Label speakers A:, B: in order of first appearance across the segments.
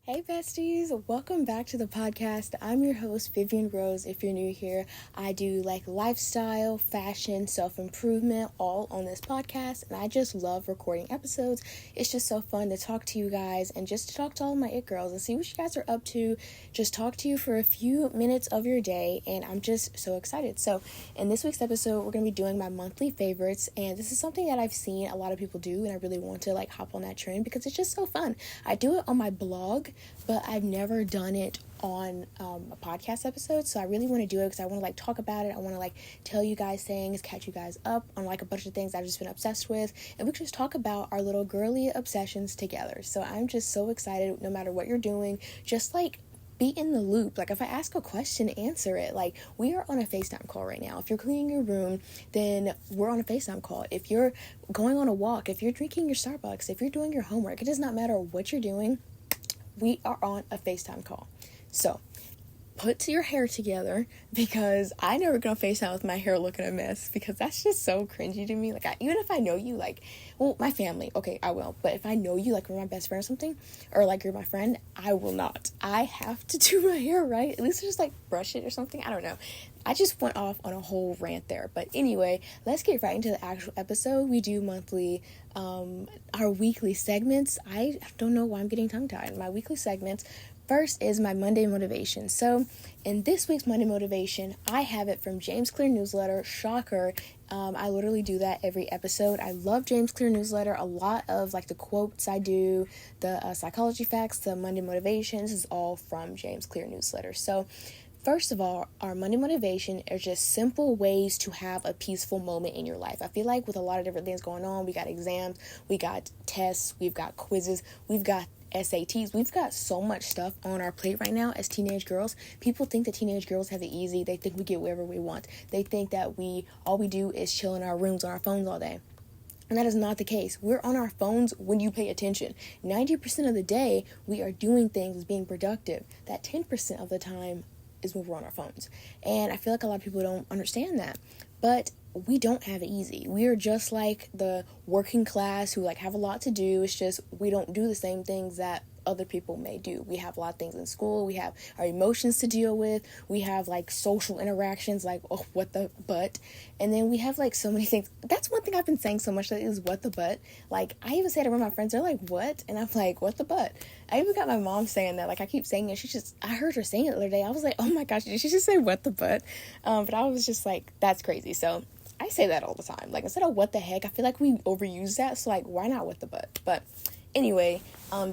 A: Hey besties, welcome back to the podcast. I'm your host, Vivian Rose. If you're new here, I do lifestyle, fashion, self-improvement, all on this podcast, and I just love recording episodes. It's just so fun to talk to you guys and just to talk to all my it girls and see what you guys are up to. Just talk to you for a few minutes of your day, and I'm just so excited. So in this week's episode, we're going to be doing my monthly favorites, and this is something that I've seen a lot of people do, and I really want to hop on that trend because it's just so fun. I do it on my blog, but I've never done it on a podcast episode, so I really want to do it because I want to talk about it. I want to tell you guys things, catch you guys up on a bunch of things I've just been obsessed with, and we can just talk about our little girly obsessions together. So I'm just so excited. No matter what you're doing, just be in the loop. If I ask a question, answer it. We are on a FaceTime call right now. If you're cleaning your room, then we're on a FaceTime call. If you're going on a walk, if you're drinking your Starbucks, if you're doing your homework, it does not matter what you're doing. We are on a FaceTime call. So put your hair together because I never gonna FaceTime with my hair looking a mess because that's just so cringy to me. Even if I know you, my family, okay, I will. But if I know you, we're my best friend or something, or you're my friend, I will not. I have to do my hair right. At least just brush it or something. I don't know. I just went off on a whole rant there. But anyway, let's get right into the actual episode. We do monthly, our weekly segments. I don't know why I'm getting tongue-tied. My weekly segments. First is my Monday motivation. So in this week's Monday motivation, I have it from James Clear newsletter. Shocker. I literally do that every episode. I love James Clear newsletter. A lot of the quotes I do, the psychology facts, the Monday motivations is all from James Clear newsletter. So first of all, our Monday motivation are just simple ways to have a peaceful moment in your life. I feel with a lot of different things going on, we got exams, we got tests, we've got quizzes, we've got SATs. We've got so much stuff on our plate right now as teenage girls. People think that teenage girls have it easy. They think we get wherever we want. They think that all we do is chill in our rooms on our phones all day. And that is not the case. We're on our phones when you pay attention. 90% of the day, we are doing things, being productive. That 10% of the time is when we're on our phones. And I feel a lot of people don't understand that. But we don't have it easy. We are just like the working class who have a lot to do. It's just we don't do the same things that other people may do. We have a lot of things in school. We have our emotions to deal with. We have social interactions oh, what the butt. And then we have so many things. That's one thing I've been saying so much that is what the butt. I even say it around my friends. They're what? And I'm what the butt? I even got my mom saying that. I keep saying it. I heard her saying it the other day. I was oh my gosh, did she just say what the butt? But I was just that's crazy. So I say that all the time. Instead of what the heck, I feel we overuse that. So why not what the butt? But anyway,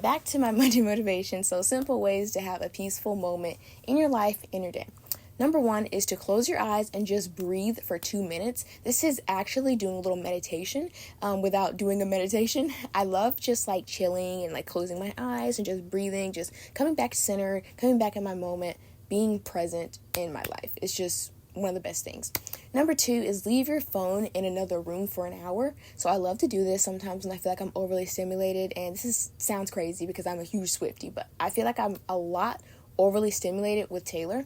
A: back to my Monday motivation. So simple ways to have a peaceful moment in your life, in your day. Number one is to close your eyes and just breathe for 2 minutes. This is actually doing a little meditation without doing a meditation. I love just chilling and closing my eyes and just breathing, just coming back to center, coming back in my moment, being present in my life. It's just one of the best things. Number two is leave your phone in another room for an hour. So I love to do this sometimes when I feel I'm overly stimulated, and sounds crazy because I'm a huge Swiftie, but I feel I'm a lot overly stimulated with Taylor,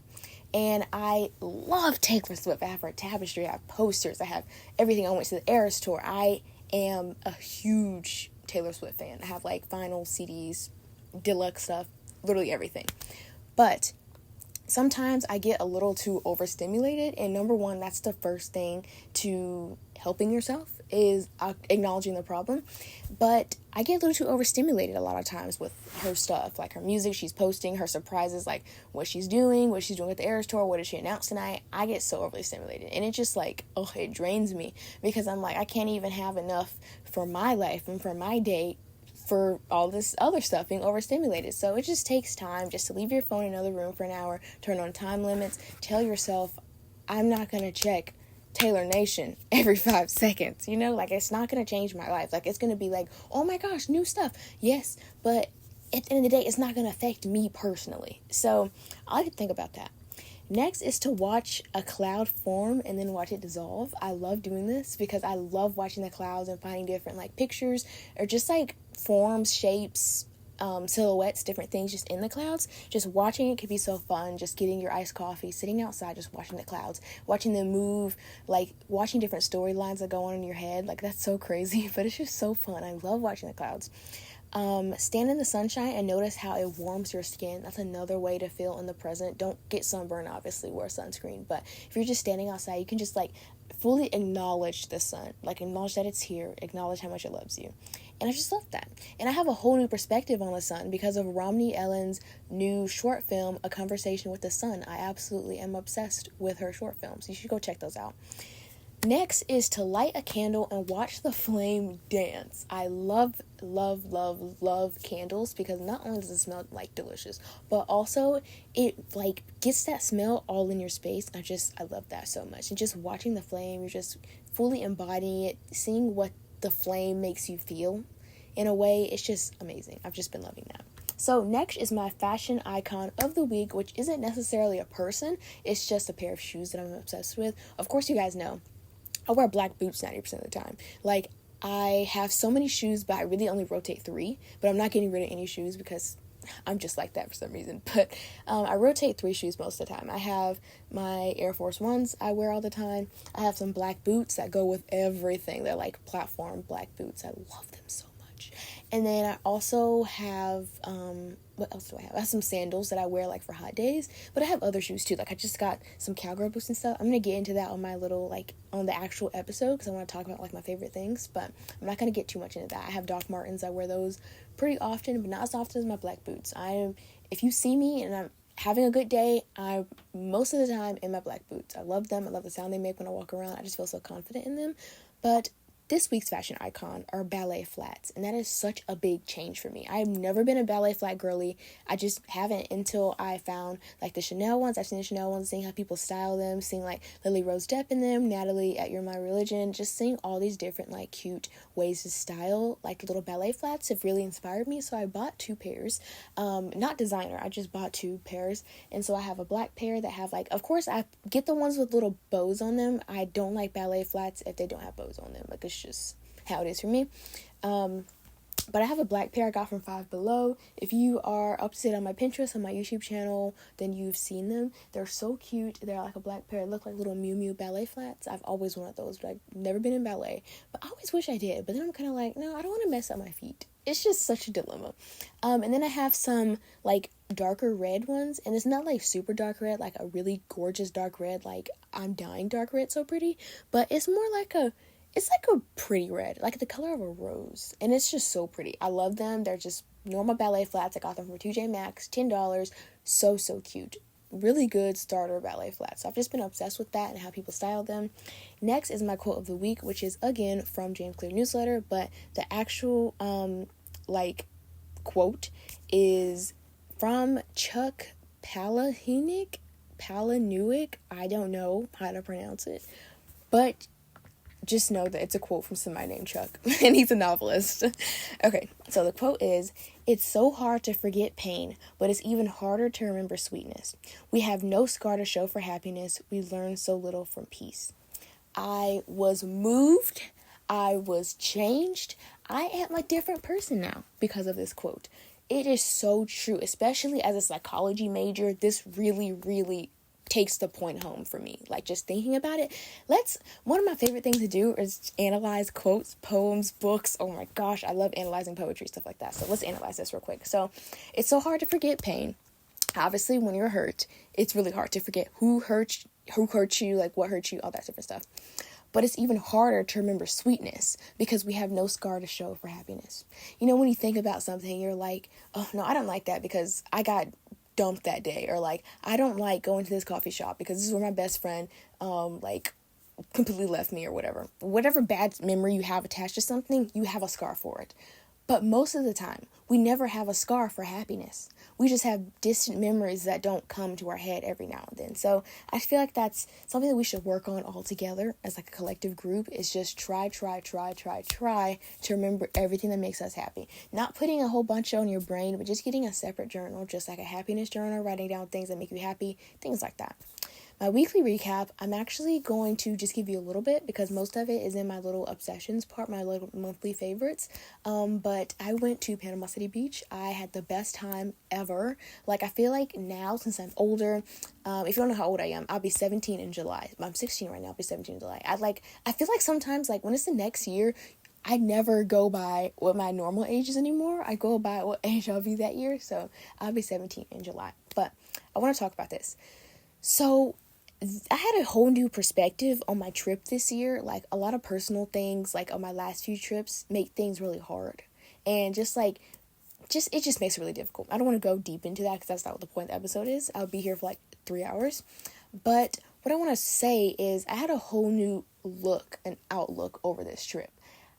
A: and I love Taylor Swift. I have her tapestry, I have posters, I have everything. I went to the Eras tour. I am a huge Taylor Swift fan. I have vinyl CDs, deluxe stuff, literally everything. But sometimes I get a little too overstimulated, and number one, that's the first thing to helping yourself is acknowledging the problem. But I get a little too overstimulated a lot of times with her stuff, her music she's posting, her surprises, what she's doing with the Eras tour, what did she announce tonight. I get so overly stimulated, and it just it drains me because I'm I can't even have enough for my life and for my day for all this other stuff, being overstimulated. So it just takes time just to leave your phone in another room for an hour, turn on time limits, tell yourself, I'm not going to check Taylor Nation every 5 seconds, it's not going to change my life. It's going to be oh my gosh, new stuff. Yes, but at the end of the day, it's not going to affect me personally. So I could think about that. Next is to watch a cloud form and then watch it dissolve. I love doing this because I love watching the clouds and finding different pictures or just forms, shapes, silhouettes, different things just in the clouds. Just watching it could be so fun. Just getting your iced coffee, sitting outside, just watching the clouds, watching them move, watching different storylines that go on in your head. That's so crazy, but it's just so fun. I love watching the clouds. Stand in the sunshine and notice how it warms your skin. That's another way to feel in the present. Don't get sunburned, obviously, wear sunscreen. But if you're just standing outside, you can just like fully acknowledge the sun. Like acknowledge that it's here. Acknowledge how much it loves you. And I just love that. And I have a whole new perspective on the sun because of Romney Ellen's new short film, A Conversation with the Sun. I absolutely am obsessed with her short films. You should go check those out. Next is to light a candle and watch the flame dance. I love candles because not only does it smell like delicious, but also it like gets that smell all in your space. I love that so much. And just watching the flame, you're just fully embodying it, seeing what the flame makes you feel in a way. It's just amazing. I've just been loving that. So next is my fashion icon of the week, which isn't necessarily a person. It's just a pair of shoes that I'm obsessed with. Of course, you guys know I wear black boots 90% of the time. Like, I have so many shoes, but I really only rotate 3. But I'm not getting rid of any shoes because I'm just like that for some reason. But I rotate 3 shoes most of the time. I have my Air Force Ones I wear all the time. I have some black boots that go with everything. They're like platform black boots. I love them so much. And then I also have, what else do I have? I have some sandals that I wear like for hot days, but I have other shoes too. Like I just got some cowgirl boots and stuff. I'm going to get into that on my little, like on the actual episode because I want to talk about like my favorite things, but I'm not going to get too much into that. I have Doc Martens. I wear those pretty often, but not as often as my black boots. If you see me and I'm having a good day, I'm most of the time in my black boots. I love them. I love the sound they make when I walk around. I just feel so confident in them. But this week's fashion icon are ballet flats, and that is such a big change for me. I've never been a ballet flat girly. I just haven't until I found like the Chanel ones. I've seen the Chanel ones, seeing how people style them, seeing like Lily Rose Depp in them, Natalie at You're My Religion, just seeing all these different like cute ways to style like little ballet flats have really inspired me. So I bought 2 pairs, not designer, I just bought 2 pairs. And so I have a black pair that have like, of course I get the ones with little bows on them. I don't like ballet flats if they don't have bows on them. Like it's just how it is for me. But I have a black pair I got from Five Below. If you are up to date on my Pinterest, on my YouTube channel, then you've seen them. They're so cute. They're like a black pair. They look like little Miu Miu ballet flats. I've always wanted those, but I've never been in ballet. But I always wish I did. But then I'm kind of like, no, I don't want to mess up my feet. It's just such a dilemma. And then I have some like darker red ones. And it's not like super dark red, like a really gorgeous dark red. Like I'm dying dark red, so pretty. But it's more like it's like a pretty red, like the color of a rose. And it's just so pretty. I love them. They're just normal ballet flats. I got them from TJ Maxx, $10. So cute. Really good starter ballet flats. So I've just been obsessed with that and how people style them. Next is my quote of the week, which is again from James Clear newsletter, but the actual quote is from Chuck Palahniuk. I don't know how to pronounce it, but just know that it's a quote from somebody named Chuck, and he's a novelist. Okay, so the quote is, "It's so hard to forget pain, but it's even harder to remember sweetness. We have no scar to show for happiness. We learn so little from peace." I was moved. I was changed. I am a different person now because of this quote. It is so true, especially as a psychology major. This really takes the point home for me. Like just thinking about it. One of my favorite things to do is analyze quotes, poems, books. Oh my gosh, I love analyzing poetry, stuff like that. So let's analyze this real quick. So it's so hard to forget pain. Obviously, when you're hurt, it's really hard to forget who hurt you, like what hurt you, all that different stuff. But it's even harder to remember sweetness because we have no scar to show for happiness. You know, when you think about something, you're like, oh no, I don't like that because I got dumped that day, or like I don't like going to this coffee shop because this is where my best friend completely left me, or whatever bad memory you have attached to something, you have a scar for it. But most of the time we never have a scar for happiness. We just have distant memories that don't come to our head every now and then. So I feel like that's something that we should work on all together as like a collective group, is just try to remember everything that makes us happy. Not putting a whole bunch on your brain, but just getting a separate journal, just like a happiness journal, writing down things that make you happy, things like that. My weekly recap, I'm actually going to just give you a little bit because most of it is in my little obsessions part, my little monthly favorites. But I went to Panama City Beach. I had the best time ever. Like, I feel like now, since I'm older, if you don't know how old I am, I'll be 17 in July. I'm 16 right now, I'll be 17 in July. I feel like sometimes, like, when it's the next year, I never go by what my normal age is anymore. I go by what age I'll be that year. So I'll be 17 in July. But I want to talk about this. So I had a whole new perspective on my trip this year. Like, a lot of personal things, like on my last few trips, make things really hard. And it just makes it really difficult. I don't want to go deep into that because that's not what the point of the episode is. I'll be here for like 3 hours. But what I want to say is I had a whole new look and outlook over this trip.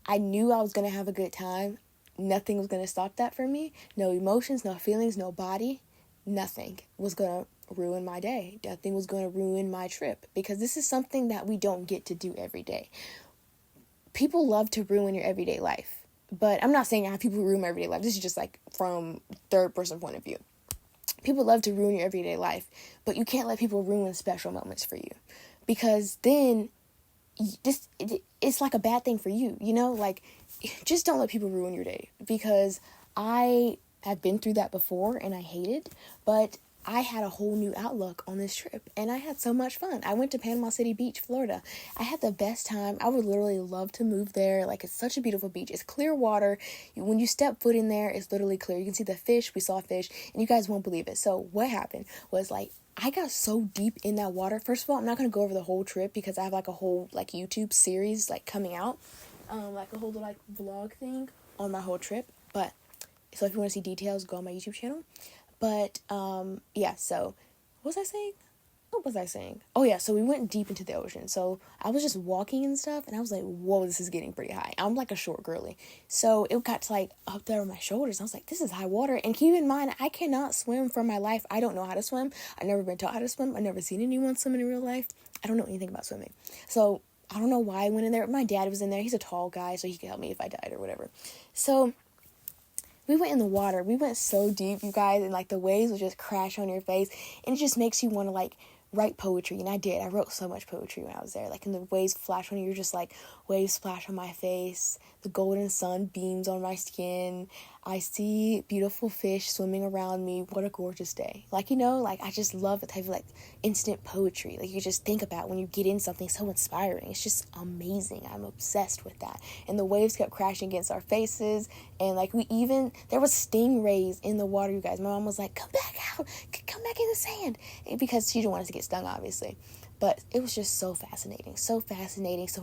A: I knew I was going to have a good time. Nothing was going to stop that for me. No emotions, no feelings, no body. Nothing was going to ruin my day. Nothing was going to ruin my trip, because this is something that we don't get to do every day. People love to ruin your everyday life, but I'm not saying I have people who ruin my everyday life. This is just like from third person point of view. People love to ruin your everyday life, but you can't let people ruin special moments for you, because then it's like a bad thing for you, you know? Like, just don't let people ruin your day, because I have been through that before and I hate it, but I had a whole new outlook on this trip, and I had so much fun. I went to Panama City Beach, Florida. I had the best time. I would literally love to move there. Like, it's such a beautiful beach. It's clear water. When you step foot in there, it's literally clear. You can see the fish. We saw fish, and you guys won't believe it. So what happened was, like, I got so deep in that water. First of all, I'm not going to go over the whole trip because I have like a whole like YouTube series like coming out, like a whole like vlog thing on my whole trip. But so if you want to see details, go on my YouTube channel. But, yeah, so, what was I saying? What was I saying? Oh, yeah, so we went deep into the ocean. So, I was just walking and stuff, and I was like, whoa, this is getting pretty high. I'm like a short girly. So, it got to, like, up there on my shoulders. I was like, this is high water. And keep in mind, I cannot swim for my life. I don't know how to swim. I've never been taught how to swim. I've never seen anyone swim in real life. I don't know anything about swimming. So, I don't know why I went in there. My dad was in there. He's a tall guy, so he could help me if I died or whatever. So, we went in the water. We went so deep, you guys, and like the waves would just crash on your face, and it just makes you want to like write poetry. And I did. I wrote so much poetry when I was there. Like, and the waves flash on you, you're just like, waves splash on my face. The golden sun beams on my skin. I see beautiful fish swimming around me. What a gorgeous day. Like, you know, like, I just love the type of like instant poetry. Like, you just think about when you get in something so inspiring. It's just amazing. I'm obsessed with that. And the waves kept crashing against our faces. And like, there was stingrays in the water, you guys. My mom was like, come back out. Come back in the sand. And because she didn't want us to get stung, obviously. But it was just so fascinating, so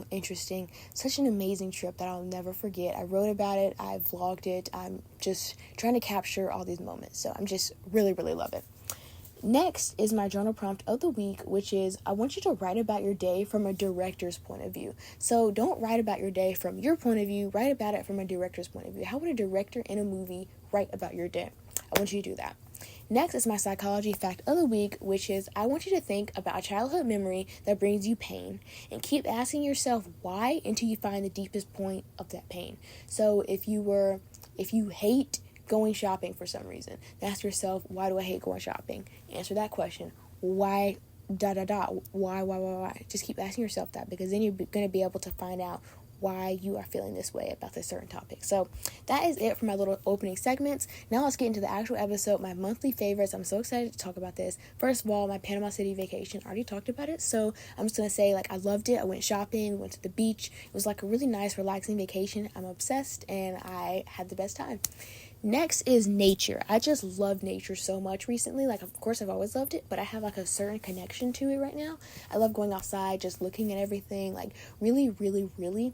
A: interesting, such an amazing trip that I'll never forget. I wrote about it, I vlogged it, I'm just trying to capture all these moments, so I'm just really, really love it. Next is my journal prompt of the week, which is, I want you to write about your day from a director's point of view. So don't write about your day from your point of view, write about it from a director's point of view. How would a director in a movie write about your day? I want you to do that. Next is my psychology fact of the week, which is, I want you to think about a childhood memory that brings you pain and keep asking yourself why until you find the deepest point of that pain. So if you hate going shopping for some reason, ask yourself, why do I hate going shopping? Answer that question. Why, why? Just keep asking yourself that, because then you're going to be able to find out why you are feeling this way about this certain topic. So that is it for my little opening segments. Now let's get into the actual episode, my monthly favorites. I'm so excited to talk about this. First of all, my Panama City vacation. I already talked about it, so I'm just going to say, like, I loved it. I went shopping, went to the beach. It was like a really nice, relaxing vacation. I'm obsessed, and I had the best time. Next is nature. I just love nature so much recently. Like, of course, I've always loved it, but I have like a certain connection to it right now. I love going outside, just looking at everything, like really, really, really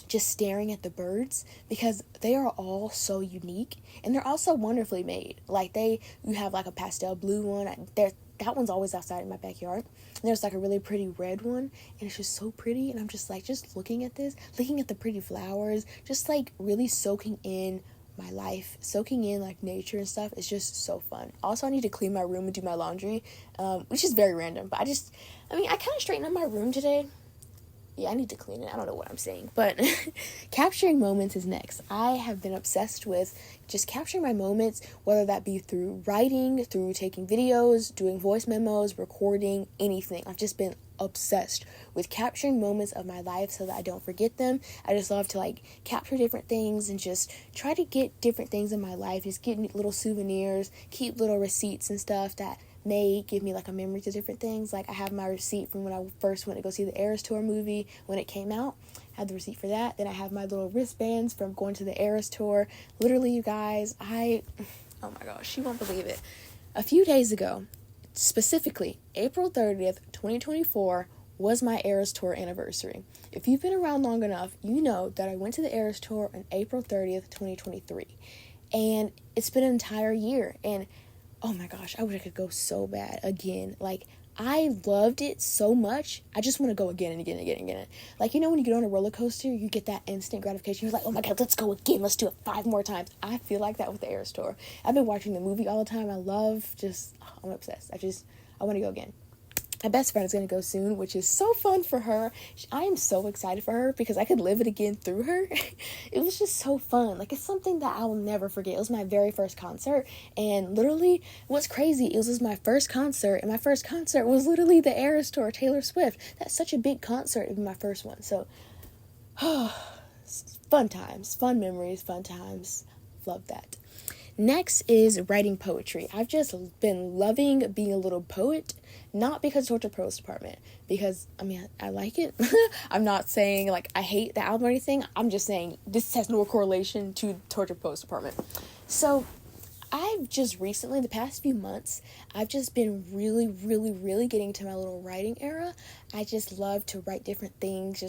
A: just staring at the birds, because they are all so unique, and they're also wonderfully made. Like, you have like a pastel blue one. That one's always outside in my backyard. And there's like a really pretty red one, and it's just so pretty. And I'm just like, just looking at this, looking at the pretty flowers, just like really soaking in my life, soaking in like nature and stuff. Is just so fun. Also, I need to clean my room and do my laundry, which is very random, but I kind of straightened up my room today. Yeah, I need to clean it. I don't know what I'm saying, but capturing moments is next. I have been obsessed with just capturing my moments, whether that be through writing, through taking videos, doing voice memos, recording, anything. I've just been obsessed with capturing moments of my life so that I don't forget them. I just love to like capture different things and just try to get different things in my life, just get little souvenirs, keep little receipts and stuff that may give me like a memory to different things. Like I have my receipt from when I first went to go see the Eras Tour movie when it came out. I had the receipt for that. Then I have my little wristbands from going to the Eras Tour. Literally, you guys, oh my gosh, you won't believe it. A few days ago, specifically April 30th, 2024, was my Eras Tour anniversary. If you've been around long enough, you know that I went to the Eras Tour on April 30th, 2023. And it's been an entire year. And oh my gosh, I wish I could go so bad again. Like, I loved it so much. I just want to go again and again and again and again. Like, you know, when you get on a roller coaster, you get that instant gratification. You're like, oh my God, let's go again. Let's do it 5 more times. I feel like that with the Eras Tour. I've been watching the movie all the time. I'm obsessed. I want to go again. My best friend is going to go soon, which is so fun for her. I am so excited for her because I could live it again through her. It was just so fun. Like, it's something that I will never forget. It was my very first concert, and literally, what's crazy, it was my first concert, and my first concert was literally the Eras Tour, Taylor Swift. That's such a big concert. It was my first one, so, fun times, fun memories, fun times. Love that. Next is writing poetry. I've just been loving being a little poet, not because of Torture Prose Department, because, I like it. I'm not saying, like, I hate the album or anything. I'm just saying this has no correlation to Torture Prose Department. So, I've just recently, the past few months, I've just been really, really, really getting to my little writing era. I just love to write different things,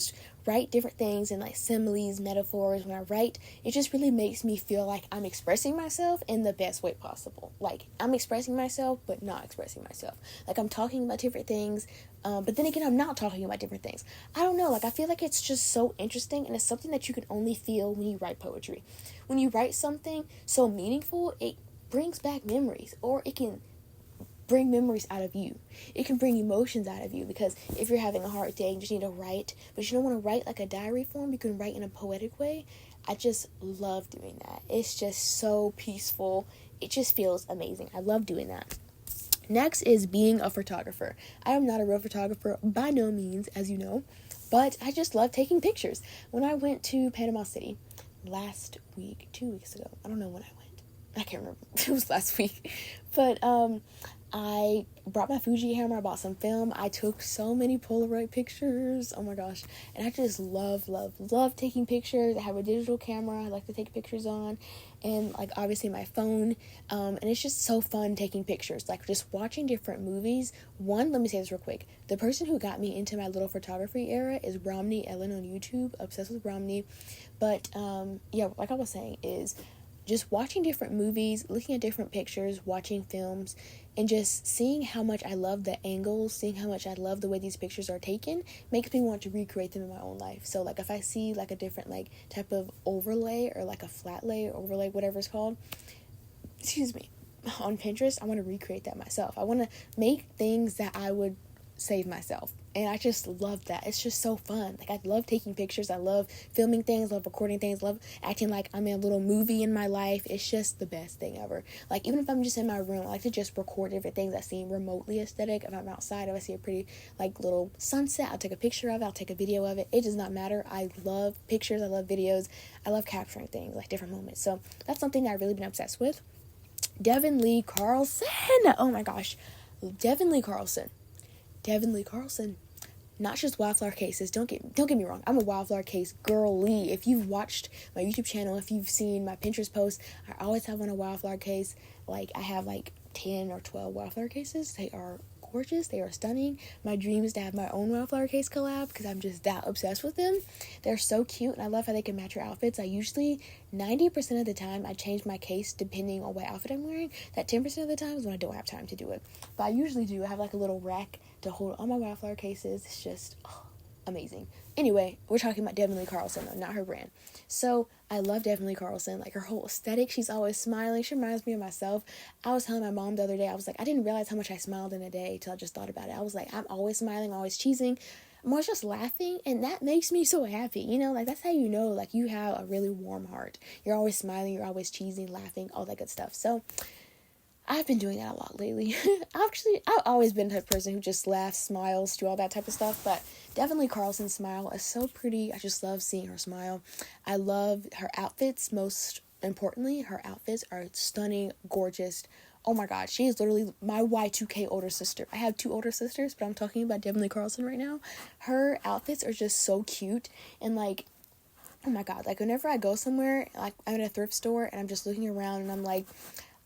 A: and like similes, metaphors. When I write, it just really makes me feel like I'm expressing myself in the best way possible. Like, I'm expressing myself, but not expressing myself. Like, I'm talking about different things, but then again, I'm not talking about different things. I don't know, like, I feel like it's just so interesting, and it's something that you can only feel when you write poetry. When you write something so meaningful, it brings back memories, or it can bring memories out of you. It can bring emotions out of you, because if you're having a hard day and you just need to write, but you don't want to write like a diary form, you can write in a poetic way. I just love doing that. It's just so peaceful. It just feels amazing. I love doing that. Next is being a photographer. I am not a real photographer by no means, as you know, but I just love taking pictures. When I went to Panama City last week, 2 weeks ago, I don't know when I went. I can't remember. It was last week. But I brought my Fuji camera. I bought some film. I took so many Polaroid pictures. Oh my gosh. And I just love taking pictures. I have a digital camera I like to take pictures on. And, like, obviously my phone. And it's just so fun taking pictures. Like, just watching different movies. Let me say this real quick. The person who got me into my little photography era is Romney Ellen on YouTube. Obsessed with Romney. But, yeah, like I was saying, is just watching different movies, looking at different pictures, watching films, and just seeing how much I love the angles, seeing how much I love the way these pictures are taken, makes me want to recreate them in my own life. So, like, if I see, like, a different, like, type of overlay, or, like, a flat lay, overlay, whatever it's called, on Pinterest, I want to recreate that myself. I want to make things that I would save myself. And I just love that. It's just so fun. Like, I love taking pictures. I love filming things, love recording things, love acting like I'm in a little movie in my life. It's just the best thing ever. Like, even if I'm just in my room, I like to just record different things that seem remotely aesthetic. If I'm outside, if I see a pretty, like, little sunset, I'll take a picture of it. I'll take a video of it. It does not matter. I love pictures. I love videos. I love capturing things, like different moments. So that's something that I've really been obsessed with. Devin Lee Carlson. Oh my gosh. Devin Lee Carlson. Not just Wildflower Cases. Don't get me wrong. I'm a Wildflower Case girly. If you've watched my YouTube channel, if you've seen my Pinterest posts, I always have on a Wildflower Case. Like, I have like 10 or 12 Wildflower Cases. They are gorgeous. They are stunning. My dream is to have my own Wildflower Case collab, because I'm just that obsessed with them. They're so cute, and I love how they can match your outfits. I usually, 90% of the time, I change my case depending on what outfit I'm wearing. That 10% of the time is when I don't have time to do it. But I usually do. I have like a little rack to hold all my Wildflower Cases. It's just amazing. Anyway, we're talking about Devin Lee Carlson, though, not her brand. So, I love Devin Lee Carlson. Like, her whole aesthetic, she's always smiling. She reminds me of myself. I was telling my mom the other day, I was like, I didn't realize how much I smiled in a day till I just thought about it. I was like, I'm always smiling, always cheesing. I'm always just laughing, and that makes me so happy. You know, like, that's how you know, like, you have a really warm heart. You're always smiling, you're always cheesing, laughing, all that good stuff. So, I've been doing that a lot lately. I've always been the type of person who just laughs, smiles, do all that type of stuff, but Devin Lee Carlson's smile is so pretty. I just love seeing her smile. I love her outfits. Most importantly, her outfits are stunning, gorgeous, Oh my god, she is literally my Y2K older sister. I have 2 older sisters, but I'm talking about Devin Lee Carlson right now. Her outfits are just so cute, and like, oh my god, like whenever I go somewhere, like I'm at a thrift store and I'm just looking around and I'm like,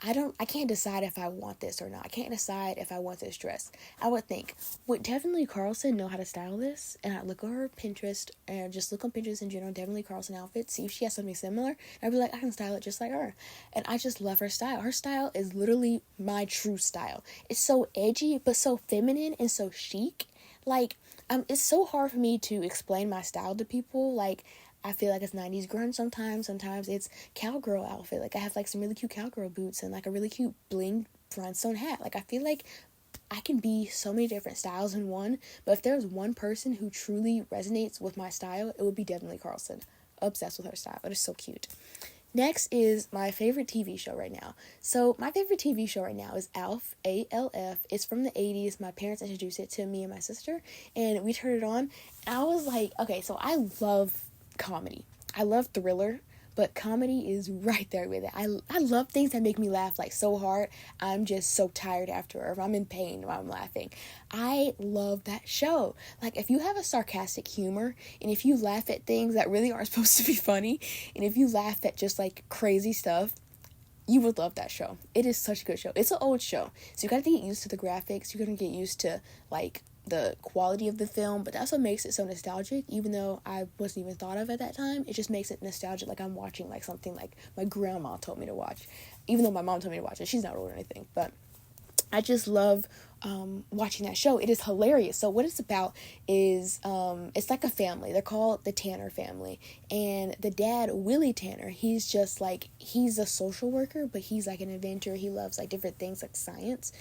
A: I can't decide if I want this or not. I can't decide if I want this dress. I would think, would Devin Lee Carlson know how to style this? And I look at her Pinterest and just look on Pinterest in general, Devin Lee Carlson outfits, see if she has something similar. And I'd be like, I can style it just like her. And I just love her style. Her style is literally my true style. It's so edgy, but so feminine and so chic. Like, it's so hard for me to explain my style to people. Like, I feel like it's 90s grunge sometimes. Sometimes it's cowgirl outfit. Like, I have, like, some really cute cowgirl boots and, like, a really cute bling rhinestone hat. Like, I feel like I can be so many different styles in one. But if there's one person who truly resonates with my style, it would be Devin Lee Carlson. Obsessed with her style. It is so cute. Next is my favorite TV show right now. So my favorite TV show right now is ALF, A-L-F. It's from the 80s. My parents introduced it to me and my sister, and we turned it on. And I was like, okay, so I love comedy. I love thriller, but comedy is right there with it. I love things that make me laugh like so hard. I'm just so tired after, or if I'm in pain while I'm laughing. I love that show. Like, if you have a sarcastic humor, and if you laugh at things that really aren't supposed to be funny, and if you laugh at just like crazy stuff, you would love that show. It is such a good show. It's an old show, so you gotta get used to the graphics. You're gonna get used to like the quality of the film, but that's what makes it so nostalgic. Even though I wasn't even thought of at that time, it just makes it nostalgic. Like I'm watching like something like my grandma told me to watch, even though my mom told me to watch it. She's not old or anything, but I just love watching that show. It is hilarious. So what it's about is it's like a family. They're called the Tanner family, and the dad, Willie Tanner, he's just like, he's a social worker, but he's like an inventor. He loves like different things like science.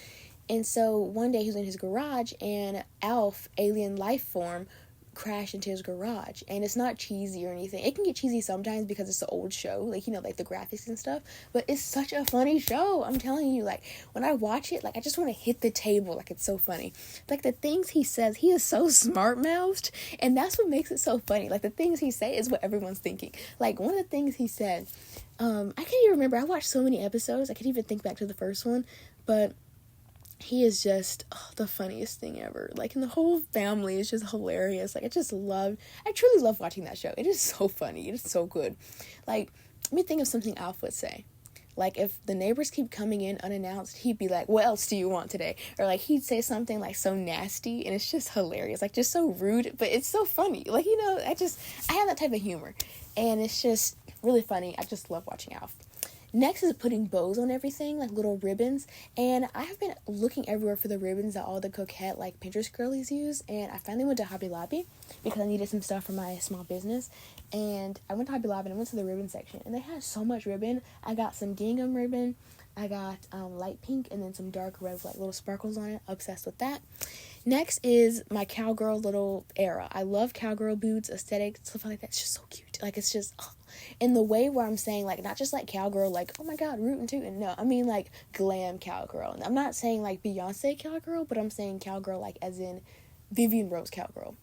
A: And so one day he was in his garage, and Alf, alien life form, crashed into his garage. And it's not cheesy or anything. It can get cheesy sometimes because it's an old show, like, you know, like the graphics and stuff, but it's such a funny show. I'm telling you, like, when I watch it, like, I just want to hit the table. Like, it's so funny. Like, the things he says, he is so smart-mouthed, and that's what makes it so funny. Like, the things he say is what everyone's thinking. Like, one of the things he said, I can't even remember. I watched so many episodes, I can't even think back to the first one, but he is just the funniest thing ever. Like, and the whole family is just hilarious. Like, I truly love watching that show. It is so funny. It is so good. Like, let me think of something Alf would say. Like, if the neighbors keep coming in unannounced, he'd be like, what else do you want today? Or, like, he'd say something, like, so nasty, and it's just hilarious. Like, just so rude, but it's so funny. Like, you know, I have that type of humor, and it's just really funny. I just love watching Alf. Next is putting bows on everything, like little ribbons, and I have been looking everywhere for the ribbons that all the coquette, like, Pinterest girlies use, and I finally went to Hobby Lobby because I needed some stuff for my small business, and I went to Hobby Lobby and I went to the ribbon section, and they had so much ribbon. I got some gingham ribbon, I got light pink, and then some dark red with like little sparkles on it. Obsessed with that. Next is my cowgirl little era. I love cowgirl boots, aesthetic, stuff like that. It's just so cute. Like, it's just, in the way where I'm saying, like, not just like cowgirl, like, oh my god, rootin' tootin'. No, I mean like glam cowgirl. And I'm not saying like Beyonce cowgirl, but I'm saying cowgirl like as in Vivian Rose cowgirl.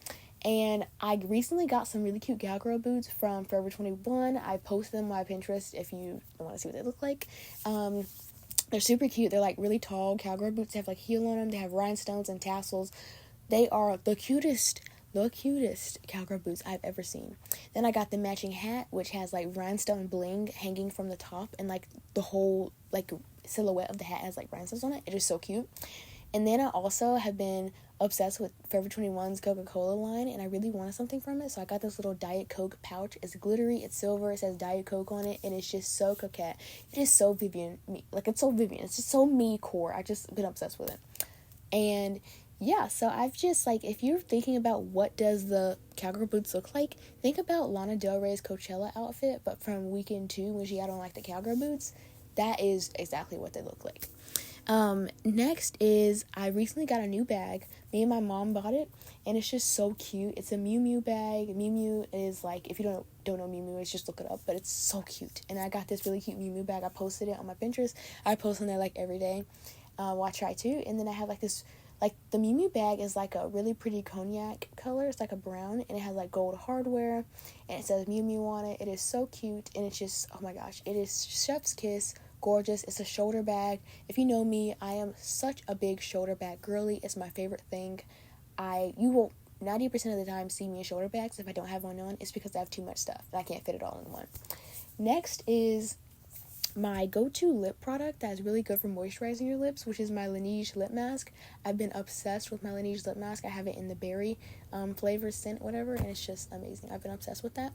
A: And I recently got some really cute cowgirl boots from Forever 21. I posted them on my Pinterest if you want to see what they look like. They're super cute. They're like really tall cowgirl boots. They have like heel on them. They have rhinestones and tassels. They are the cutest cowgirl boots I've ever seen. Then I got the matching hat, which has like rhinestone bling hanging from the top, and like the whole like silhouette of the hat has like rhinestones on it. It is so cute. And then I also have been obsessed with Forever 21's Coca-Cola line, and I really wanted something from it, so I got this little Diet Coke pouch. It's glittery, it's silver, it says Diet Coke on it, and it's just so coquette. It is so Vivian, me. Like, it's so Vivian. It's just so me core. I just been obsessed with it. And yeah, so I've just, like, if you're thinking about what does the cowgirl boots look like, think about Lana Del Rey's Coachella outfit, but from Weekend 2 when she had on, like, the cowgirl boots. That is exactly what they look like. Next is, I recently got a new bag. Me and my mom bought it, and it's just so cute. It's a Miu Miu bag. Miu Miu is like, if you don't know Miu Miu, it's just look it up, but it's so cute. And I got this really cute Miu Miu bag. I posted it on my Pinterest. I post on there like every day. Well, I try to. And then I have like this, like, the Miu Miu bag is like a really pretty cognac color. It's like a brown, and it has like gold hardware, and it says Miu Miu on it. It is so cute, and it's just, oh my gosh, it is chef's kiss gorgeous. It's a shoulder bag. If you know me, I am such a big shoulder bag girly. It's my favorite thing. You will 90% of the time see me in shoulder bags. If I don't have one on, it's because I have too much stuff and I can't fit it all in one. Next is my go-to lip product that is really good for moisturizing your lips, which is my Laneige lip mask. I've been obsessed with my Laneige lip mask. I have it in the berry flavor scent, whatever, and it's just amazing. I've been obsessed with that.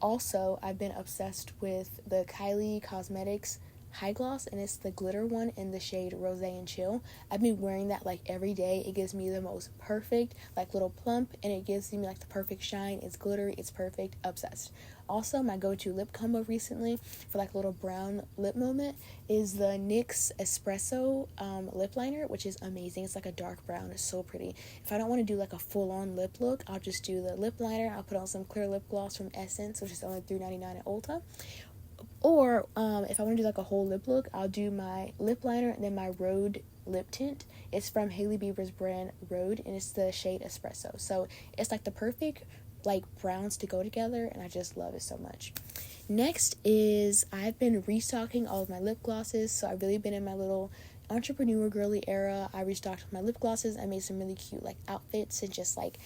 A: Also, I've been obsessed with the Kylie Cosmetics high gloss, and it's the glitter one in the shade Rose and Chill. I've been wearing that like every day. It gives me the most perfect like little plump, and it gives me like the perfect shine. It's glittery, it's perfect. Obsessed. Also, my go-to lip combo recently for like a little brown lip moment is the NYX Espresso lip liner, which is amazing. It's like a dark brown. It's so pretty. If I don't want to do like a full-on lip look, I'll just do the lip liner. I'll put on some clear lip gloss from Essence, which is only $3.99 at Ulta. Or if I want to do like a whole lip look, I'll do my lip liner and then my Rhode lip tint. It's from Hailey Bieber's brand Rhode, and it's the shade Espresso. So it's like the perfect like browns to go together, and I just love it so much. Next is I've been restocking all of my lip glosses. So I've really been in my little entrepreneur girly era. I restocked my lip glosses. I made some really cute like outfits and just like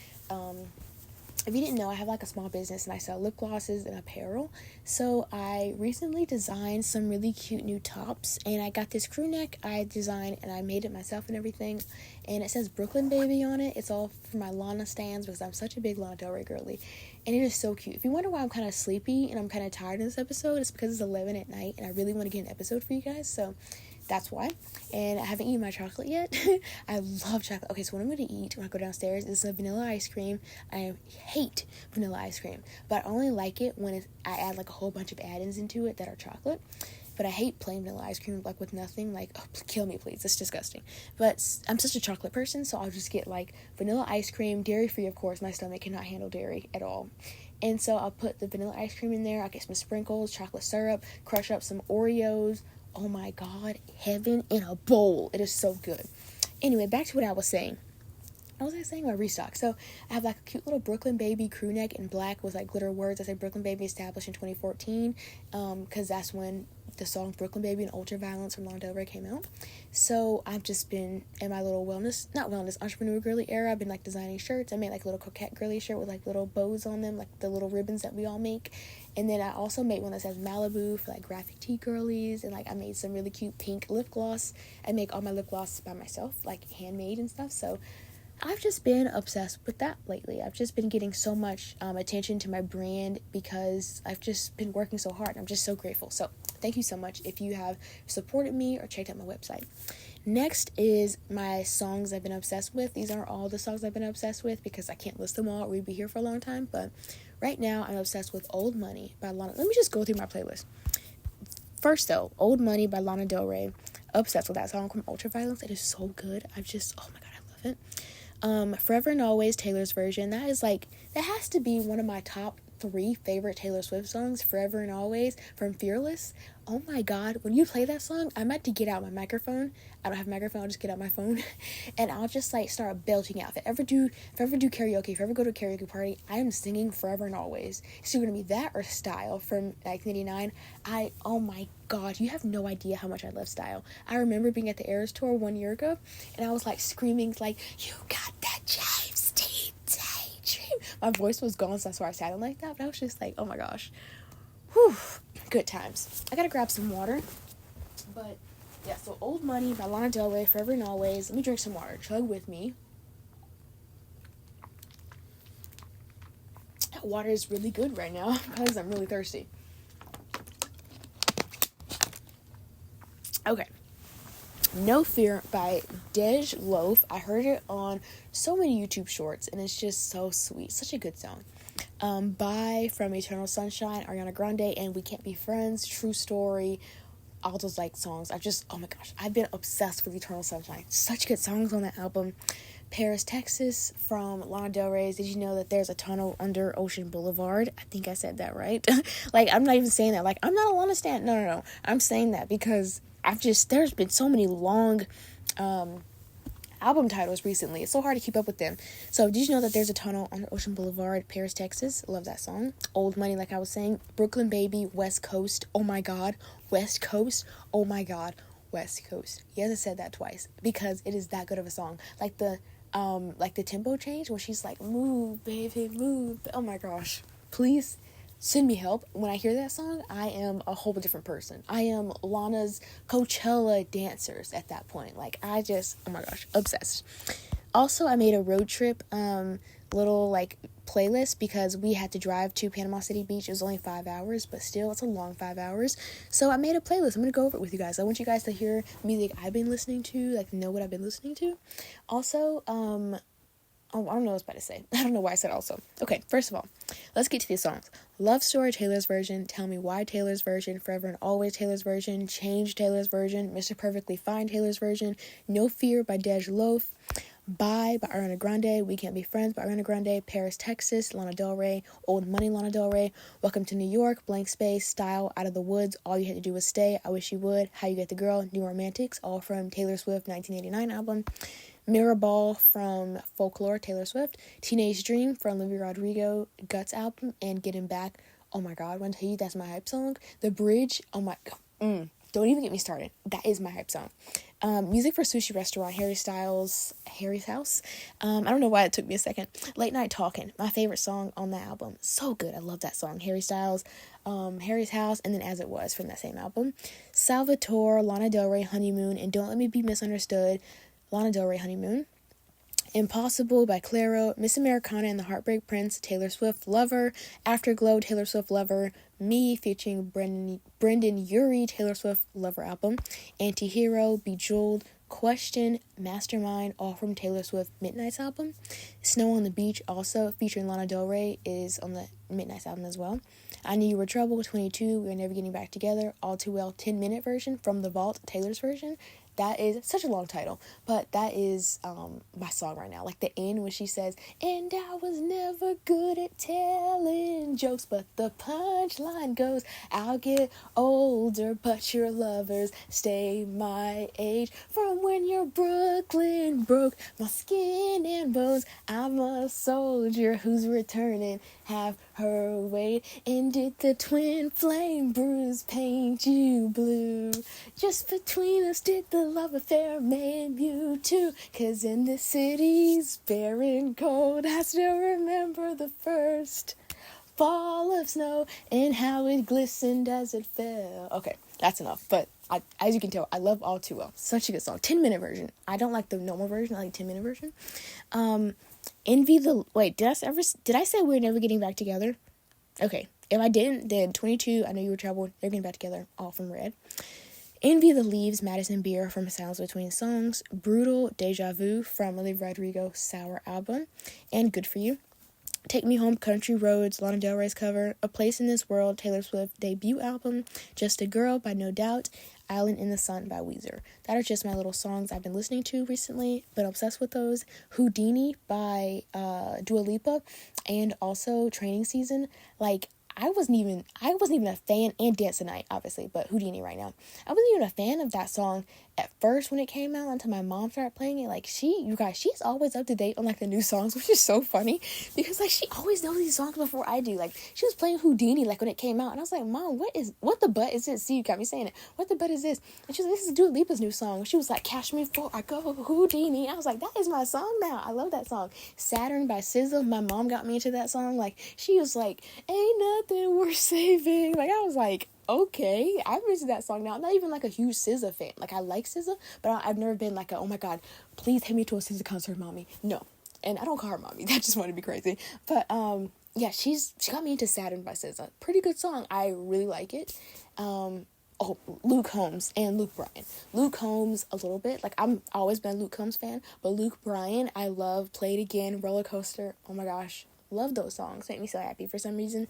A: if you didn't know, I have like a small business and I sell lip glosses and apparel. So I recently designed some really cute new tops, and I got this crew neck I designed and I made it myself and everything. And it says Brooklyn Baby on it. It's all for my Lana stands because I'm such a big Lana Del Rey girly. And it is so cute. If you wonder why I'm kind of sleepy and I'm kind of tired in this episode, it's because it's 11 at night and I really want to get an episode for you guys. So that's why. And I haven't eaten my chocolate yet. I love chocolate. Okay, so what I'm going to eat when I go downstairs is a vanilla ice cream. I hate vanilla ice cream, but I only like it when I add like a whole bunch of add-ins into it that are chocolate. But I hate plain vanilla ice cream like with nothing. Like, oh, kill me please. It's disgusting. But I'm such a chocolate person, so I'll just get like vanilla ice cream, dairy-free of course. My stomach cannot handle dairy at all. And so I'll put the vanilla ice cream in there. I'll get some sprinkles, chocolate syrup, crush up some Oreos. Oh my god, heaven in a bowl. It is so good. Anyway, back to what I was saying. What was I saying? My restock. So I have like a cute little Brooklyn Baby crew neck in black with like glitter words. I say Brooklyn Baby established in 2014 because that's when the song Brooklyn Baby and Ultraviolence from Lana Del Rey came out. So I've just been in my little entrepreneur girly era. I've been like designing shirts. I made like a little coquette girly shirt with like little bows on them, like the little ribbons that we all make. And then I also made one that says Malibu for like graphic tee girlies. And like I made some really cute pink lip gloss. I make all my lip gloss by myself, like handmade and stuff. So I've just been obsessed with that lately. I've just been getting so much attention to my brand because I've just been working so hard. I'm just so grateful. So thank you so much if you have supported me or checked out my website. Next is my songs I've been obsessed with. These aren't all the songs I've been obsessed with because I can't list them all or we'd be here for a long time. But right now I'm obsessed with Old Money by Lana. Let me just go through my playlist. First though, Old Money by Lana Del Rey. Obsessed with that song from Ultraviolence. It is so good. Oh my god, I love it. Forever and Always, Taylor's version. That has to be one of my top 3 favorite Taylor Swift songs. Forever and Always from Fearless. Oh my god, when you play that song, I'm about to get out my microphone. I don't have a microphone, I'll just get out my phone and I'll just like start belting out. If I ever do karaoke, if I ever go to a karaoke party, I am singing Forever and Always. It's either gonna be that or Style from 1989. Oh my god, you have no idea how much I love Style. I remember being at the Eras tour 1 year ago and I was like screaming like, you got that James T. Daydream. My voice was gone, so that's why I sounded like that, but I was just like, oh my gosh. Whew, good times. I gotta grab some water. But yeah, so Old Money by Lana Del Rey, Forever and Always. Let me drink some water. Chug with me. That water is really good right now because I'm really thirsty. Okay. No Fear by Dej Loaf. I heard it on so many YouTube shorts and it's just so sweet. Such a good song. Bye from Eternal Sunshine, Ariana Grande, and We Can't Be Friends, True Story, all those like songs. Oh my gosh, I've been obsessed with Eternal Sunshine. Such good songs on that album. Paris, Texas from Lana Del Rey. Did you know that there's a tunnel under Ocean Boulevard? I think I said that right. Like, I'm not even saying that. Like, I'm not a Lana stan. No. I'm saying that because there's been so many long album titles recently. It's so hard to keep up with them. So did you know that there's a tunnel on Ocean Boulevard, Paris, Texas? Love that song. Old Money, like I was saying. Brooklyn Baby, West Coast. Oh my god. West Coast. Oh my god. West Coast. Yes, I said that twice because it is that good of a song. Like the tempo change where she's like, move, baby, move. Oh my gosh. Please send me help. When I hear that song, I am a whole different person. I am Lana's Coachella dancers at that point. Like, I just, oh my gosh, obsessed. Also, I made a road trip, little, like, playlist because we had to drive to Panama City Beach. It was only 5 hours, but still, it's a long 5 hours. So I made a playlist. I'm going to go over it with you guys. I want you guys to hear music I've been listening to, like, know what I've been listening to. Also, I don't know what I was about to say. I don't know why I said also. Okay, first of all, let's get to these songs. Love Story, Taylor's version. Tell Me Why, Taylor's version. Forever and Always, Taylor's version. Change, Taylor's version. Mr. Perfectly Fine, Taylor's version. No Fear by Dej Loaf. Bye by Ariana Grande. We Can't Be Friends by Ariana Grande. Paris, Texas, Lana Del Rey. Old Money, Lana Del Rey. Welcome to New York, Blank Space, Style, Out of the Woods, All You Had to Do Was Stay, I Wish You Would, How You Get the Girl, New Romantics, all from Taylor Swift 1989 album. Mirror Ball from Folklore, Taylor Swift. Teenage Dream from Olivia Rodrigo, Guts album, and Getting Back. Oh my god, I want to tell you, that's my hype song. The Bridge, oh my god, don't even get me started. That is my hype song. Music for Sushi Restaurant, Harry Styles, Harry's House. I don't know why it took me a second. Late Night Talking, my favorite song on that album. So good, I love that song. Harry Styles, Harry's House, and then As It Was from that same album. Salvatore, Lana Del Rey, Honeymoon, and Don't Let Me Be Misunderstood, Lana Del Rey, Honeymoon. Impossible by Clairo, Miss Americana and the Heartbreak Prince, Taylor Swift, Lover. Afterglow, Taylor Swift, Lover. Me, featuring Brendan Urie, Taylor Swift, Lover album. Antihero, Bejeweled, Question, Mastermind, all from Taylor Swift Midnight's album. Snow on the Beach, also featuring Lana Del Rey, is on the Midnight's album as well. I Knew You Were Trouble, 22, We're Never Getting Back Together, All Too Well, 10-minute version from The Vault, Taylor's version. That is such a long title, but that is my song right now. Like the end when she says, and I was never good at telling jokes, but the punchline goes, I'll get older, but your lovers stay my age. From when your Brooklyn broke my skin and bones, I'm a soldier who's returning, have her weight. And did the twin flame bruise paint you blue? Just between us did the love affair made you too? 'Cause in the city's barren cold, I still remember the first fall of snow and how it glistened as it fell. Okay, that's enough. But as you can tell, I love All Too Well. Such a good song. 10-minute version. I don't like the normal version. I like 10-minute version. Did I say we're never getting back together? Okay, if I didn't, then 22, I Know You Were Troubled, They're Getting Back Together, all from Red. Envy the Leaves, Madison Beer from Sounds Between Songs. Brutal, Deja Vu from Olivia Rodrigo, Sour album. And Good For You. Take Me Home, Country Roads, Lana Del Rey's cover. A Place in This World, Taylor Swift debut album. Just a Girl by No Doubt. Island in the Sun by Weezer. That are just my little songs I've been listening to recently, but obsessed with those. Houdini by Dua Lipa, and also Training Season. Like, I wasn't even a fan, and Dance the Night, obviously, but Houdini right now. I wasn't even a fan of that song at first when it came out until my mom started playing it. Like, she's always up to date on, like, the new songs, which is so funny, because, like, she always knows these songs before I do. Like, she was playing Houdini, like, when it came out, and I was like, Mom, what the butt is this? See, you got me saying it. What the butt is this? And she was like, this is Dua Lipa's new song. She was like, Cash Me For I Go, Houdini. I was like, that is my song now. I love that song. Saturn by SZA. My mom got me into that song. Like, she was like, ain't nothing worth saving. Like, I was like, okay, I'm into that song now. I'm not even like a huge SZA fan. Like, I like SZA, but I've never been like oh my god, please take me to a SZA concert, mommy. No. And I don't call her mommy. That just wanted to be crazy. But yeah, she got me into Saturn by SZA. Pretty good song. I really like it. Luke Combs and Luke Bryan. Luke Combs a little bit. Like, I've always been a Luke Combs fan, but Luke Bryan, I love. Play It Again, Roller Coaster. Oh my gosh. Love those songs. Make me so happy for some reason.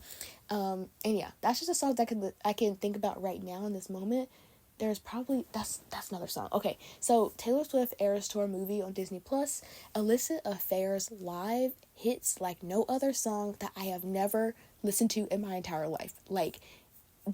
A: And yeah, that's just a song that I can think about right now in this moment. There's probably that's another song. Okay, so Taylor Swift Eras Tour movie on Disney Plus. Illicit Affairs live hits like no other song that I have never listened to in my entire life. Like,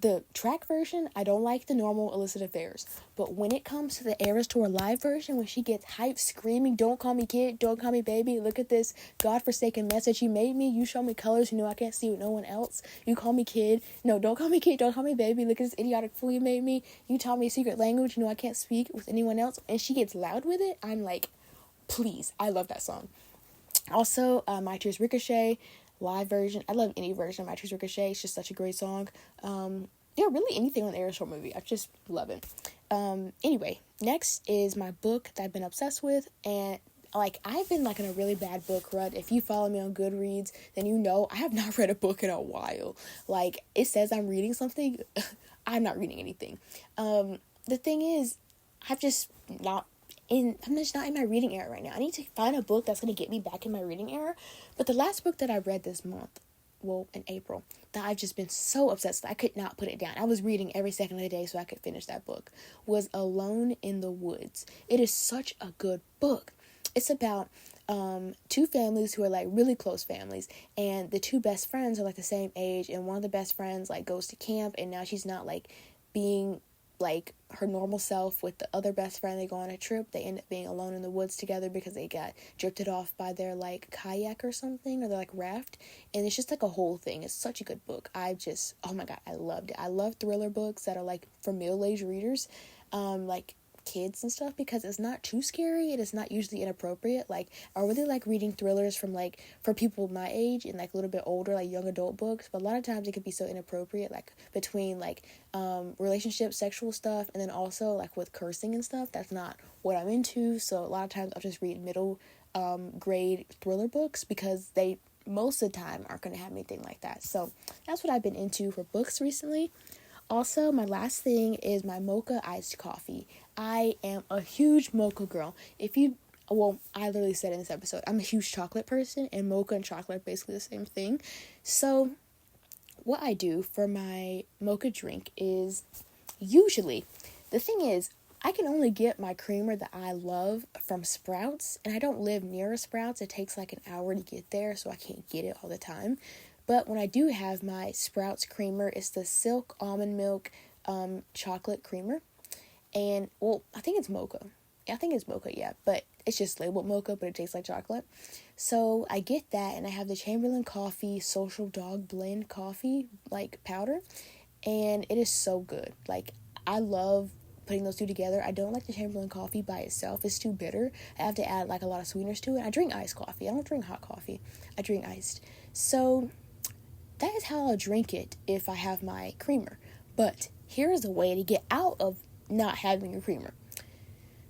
A: the track version, I don't like the normal illicit affairs. But when it comes to the Eras Tour live version, when she gets hyped, screaming, "Don't call me kid, don't call me baby, look at this godforsaken mess that you made me, you show me colors you know I can't see with no one else, you call me kid, no, don't call me kid, don't call me baby, look at this idiotic fool you made me, you taught me a secret language you know I can't speak with anyone else," and she gets loud with it, I'm like, please, I love that song. Also, My Tears Ricochet live version. I love any version of My Tears Ricochet. It's just such a great song. Yeah, really anything on the Eras Tour movie. I just love it. Anyway, next is my book that I've been obsessed with, and like I've been like in a really bad book rut. If you follow me on Goodreads, then you know I have not read a book in a while. Like it says I'm reading something, I'm not reading anything. The thing is, I'm just not in my reading era right now. I need to find a book that's going to get me back in my reading era. But the last book that I read this month, well, in April, that I've just been so obsessed with, I could not put it down. I was reading every second of the day so I could finish that book, was Alone in the Woods. It is such a good book. It's about two families who are like really close families, and the two best friends are like the same age, and one of the best friends like goes to camp, and now she's not like being like her normal self with the other best friend. They go on a trip, they end up being alone in the woods together because they got drifted off by their like kayak or something, or their like raft, and it's just like a whole thing. It's such a good book. Oh my god, I loved it. I love thriller books that are like for middle-aged readers, like kids and stuff, because it's not too scary, it is not usually inappropriate. Like I really like reading thrillers from like for people my age and like a little bit older, like young adult books, but a lot of times it could be so inappropriate, like between like relationships, sexual stuff, and then also like with cursing and stuff. That's not what I'm into, so a lot of times I'll just read middle grade thriller books because they most of the time aren't going to have anything like that. So that's what I've been into for books recently. Also, my last thing is my mocha iced coffee. I am a huge mocha girl. I literally said in this episode, I'm a huge chocolate person, and mocha and chocolate are basically the same thing. So, what I do for my mocha drink is, usually, the thing is, I can only get my creamer that I love from Sprouts, and I don't live near a Sprouts. It takes like an hour to get there, so I can't get it all the time. But when I do have my Sprouts creamer, it's the Silk Almond Milk chocolate creamer. And, well, I think it's mocha. Yeah. But it's just labeled mocha, but it tastes like chocolate. So I get that, and I have the Chamberlain Coffee Social Dog Blend coffee, like, powder. And it is so good. Like, I love putting those two together. I don't like the Chamberlain coffee by itself. It's too bitter. I have to add, like, a lot of sweeteners to it. I drink iced coffee. I don't drink hot coffee. I drink iced. So that is how I'll drink it if I have my creamer. But here's a way to get out of not having your creamer.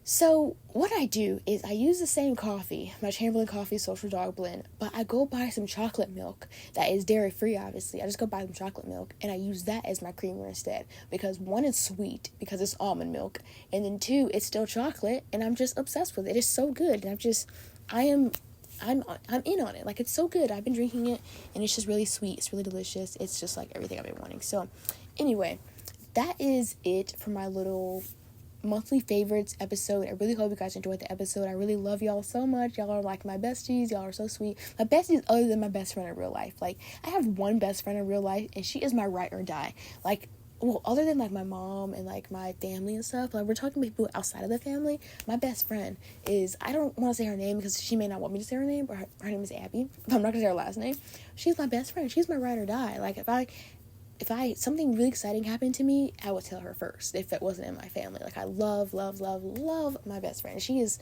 A: So what I do is I use the same coffee, my Chamberlain Coffee Social Dog Blend, but I go buy some chocolate milk that is dairy free, obviously. I just go buy some chocolate milk, and I use that as my creamer instead, because one, it's sweet because it's almond milk, and then two, it's still chocolate, and I'm just obsessed with it. It's so good, and I'm in on it. Like, it's so good. I've been drinking it, and it's just really sweet. It's really delicious. It's just like everything I've been wanting. So anyway, that is it for my little monthly favorites episode. I really hope you guys enjoyed the episode. I really love y'all so much. Y'all are like my besties. Y'all are so sweet. My besties other than my best friend in real life. Like, I have one best friend in real life, and she is my ride or die. Like, well, other than like my mom and like my family and stuff, like we're talking about people outside of the family, my best friend is, I don't want to say her name because she may not want me to say her name, but her name is Abby. I'm not gonna say her last name. She's my best friend. She's my ride or die. Like, if I something really exciting happened to me, I would tell her first if it wasn't in my family. Like, I love my best friend. She is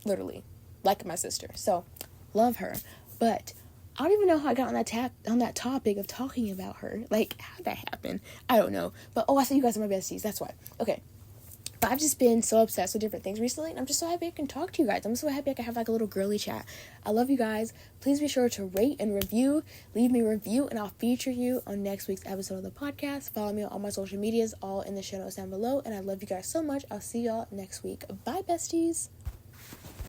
A: literally like my sister. So love her. But I don't even know how I got on that topic of talking about her. Like, how did that happen? I don't know. But I said you guys are my besties. That's why. Okay. But I've just been so obsessed with different things recently, and I'm just so happy I can talk to you guys. I'm so happy I can have like a little girly chat. I love you guys. Please be sure to rate and review. Leave me a review, and I'll feature you on next week's episode of the podcast. Follow me on all my social medias, all in the show notes down below. And I love you guys so much. I'll see y'all next week. Bye, besties.